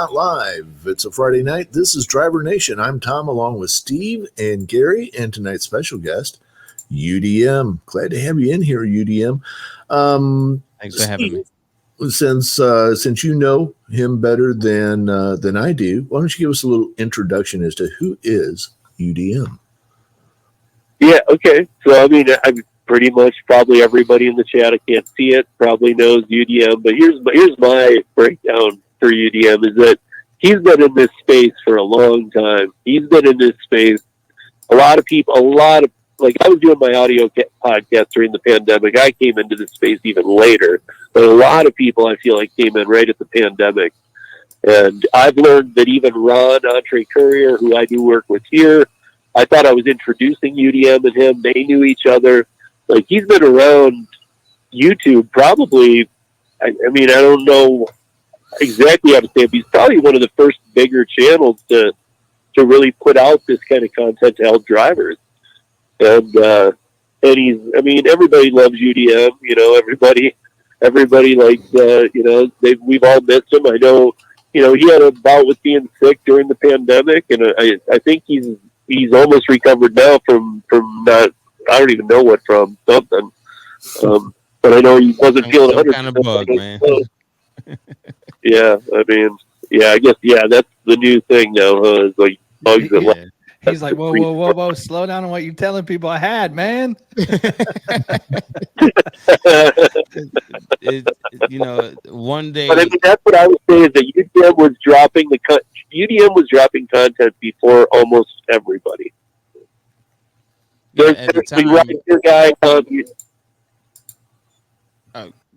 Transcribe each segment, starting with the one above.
Not live. It's a Friday night. This is Driver Nation. I'm Tom along with Steve and Gary and tonight's special guest, UDM. Glad to have you in here, UDM. Thanks for having me. Since you know him better than I do, why don't you give us a little introduction as to who is UDM? Yeah, okay. So, I mean, I'm pretty much probably everybody in the chat, I can't see it, probably knows UDM. But here's my breakdown for UDM is that he's been in this space for a long time. He's been in this space. Like I was doing my audio podcast during the pandemic. I came into this space even later. But a lot of people, I feel like, came in right at the pandemic. And I've learned that even Ron, Entree Courier, who I do work with here, I thought I was introducing UDM and him. They knew each other. Like, he's been around YouTube probably, I mean, I don't know exactly how to say it, but he's probably one of the first bigger channels to really put out this kind of content to help drivers. And he's, I mean, everybody loves UDM, you know, everybody likes, you know, we've all missed him. I know, you know, he had a bout with being sick during the pandemic, and I think he's almost recovered now from not, I don't even know what, from something. But I know he wasn't feeling 100%. Kind of bug, man. Yeah, I mean, yeah, I guess, yeah, that's the new thing now, huh? It's like bugs that He's like, whoa, slow down on what you're telling people I had, man. You know, one day. But I mean, that's what I would say is that UDM was dropping content before almost everybody. Yeah, There's the Rideshare guy.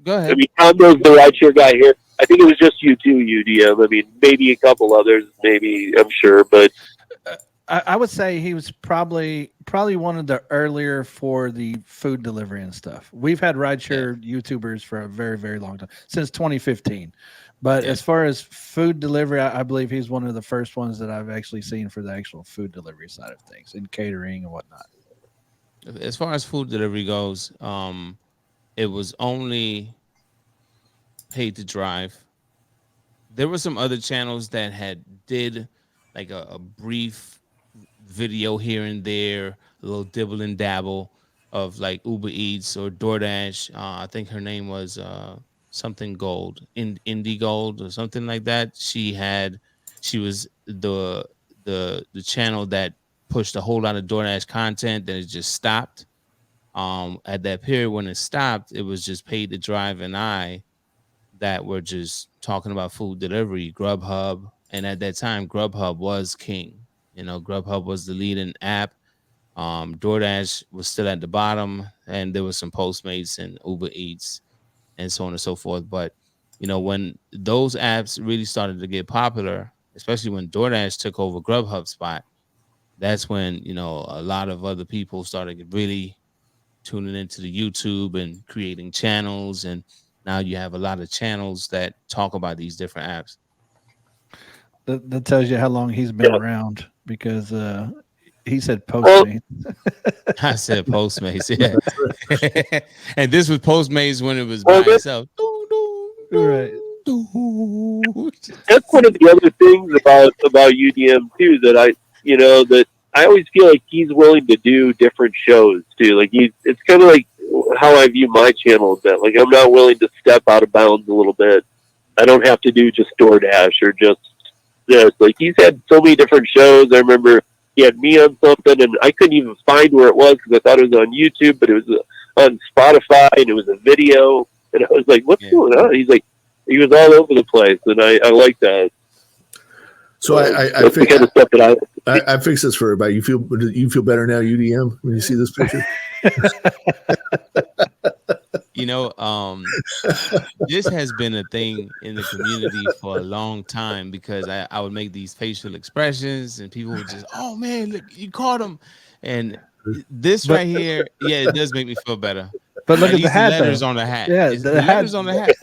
Go ahead. I mean, Tom knows the Rideshare guy here. I think it was just you two, UDM. I mean, maybe a couple others, maybe, I'm sure, but I would say he was probably one of the earlier for the food delivery and stuff. We've had rideshare YouTubers for a very, very long time, since 2015. But as far as food delivery, I believe he's one of the first ones that I've actually seen for the actual food delivery side of things, and catering and whatnot. As far as food delivery goes, it was only paid to drive. There were some other channels that did like a brief video here and there, a little dibble and dabble of like Uber Eats or DoorDash. I think her name was something Gold, Indie Gold or something like that. She was the channel that pushed a whole lot of DoorDash content. Then it just stopped. At that period when it stopped, it was just Paid to Drive and I that were just talking about food delivery, Grubhub, and at that time Grubhub was king. You know, Grubhub was the leading app. DoorDash was still at the bottom, and there was some Postmates and Uber Eats and so on and so forth. But, you know, when those apps really started to get popular, especially when DoorDash took over Grubhub's spot, that's when, you know, a lot of other people started really tuning into the YouTube and creating channels. And now you have a lot of channels that talk about these different apps. That tells you how long he's been around, because he said Postmates. I said Postmates, yeah. And this was Postmates when it was by itself. Right. That's one of the other things about UDM too, that I always feel like he's willing to do different shows too. Like it's kind of like how I view my channel a bit. Like, I'm not willing to step out of bounds a little bit. I don't have to do just DoorDash or just this. Like, he's had so many different shows. I remember he had me on something, and I couldn't even find where it was because I thought it was on YouTube, but it was on Spotify, and it was a video. And I was like, what's going on? He's like, he was all over the place, and I like that. So I think kind of stuff that I fix this for everybody. You feel better now, UDM, when you see this picture? You know, this has been a thing in the community for a long time, because I would make these facial expressions and people would just, oh man, look, you caught him. And this right here, yeah, it does make me feel better. But look at the hat. Letters on the hat. Yeah, the letters on the hat.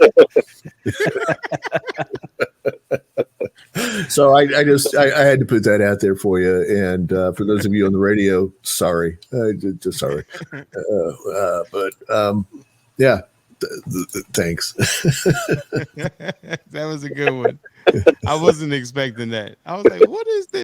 So I had to put that out there for you, and for those of you on the radio, sorry, just sorry, yeah, thanks. That was a good one. I wasn't expecting that. I was like, what is this?